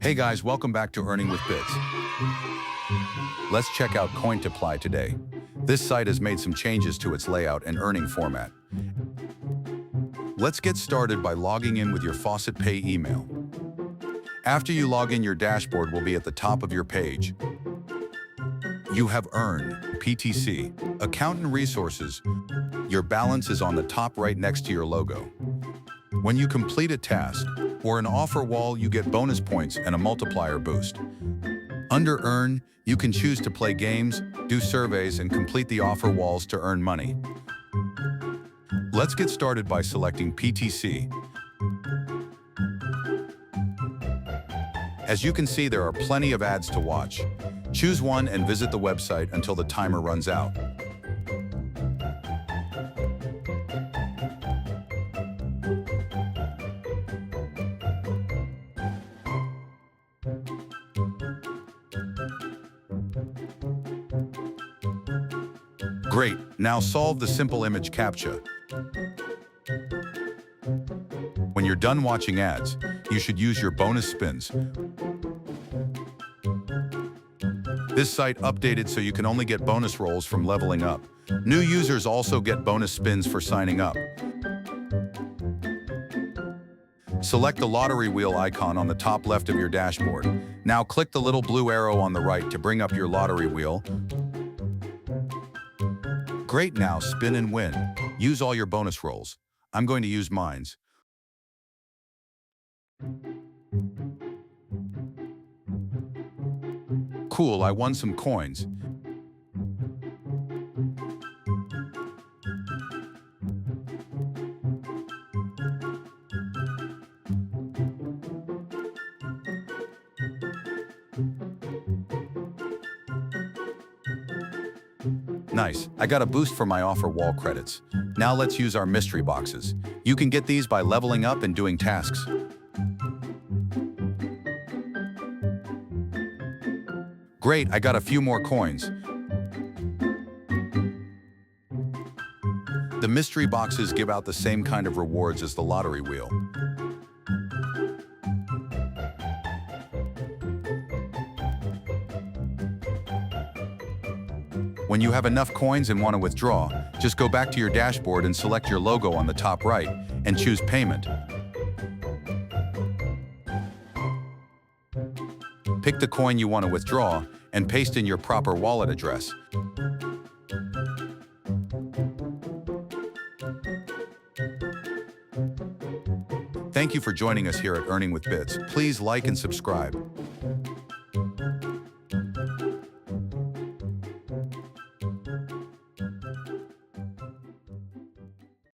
Hey guys, welcome back to Earning with Bits. Let's check out Cointiply today. This site has made some changes to its layout and earning format. Let's get started by logging in with your Faucet Pay email. After you log in, your dashboard will be at the top of your page. You have earned PTC, account and resources. Your balance is on the top right next to your logo. When you complete a task or an offer wall, you get bonus points and a multiplier boost. Under Earn, you can choose to play games, do surveys, and complete the offer walls to earn money. Let's get started by selecting PTC. As you can see, there are plenty of ads to watch. Choose one and visit the website until the timer runs out. Great, now solve the simple image CAPTCHA. When you're done watching ads, you should use your bonus spins. This site updated so you can only get bonus rolls from leveling up. New users also get bonus spins for signing up. Select the lottery wheel icon on the top left of your dashboard. Now click the little blue arrow on the right to bring up your lottery wheel. Great, now spin and win. Use all your bonus rolls. I'm going to use mines. Cool, I won some coins. Nice, I got a boost for my offer wall credits. Now let's use our mystery boxes. You can get these by leveling up and doing tasks. Great, I got a few more coins. The mystery boxes give out the same kind of rewards as the lottery wheel. When you have enough coins and want to withdraw, just go back to your dashboard and select your logo on the top right and choose Payment. Pick the coin you want to withdraw and paste in your proper wallet address. Thank you for joining us here at Earning with Bits. Please like and subscribe.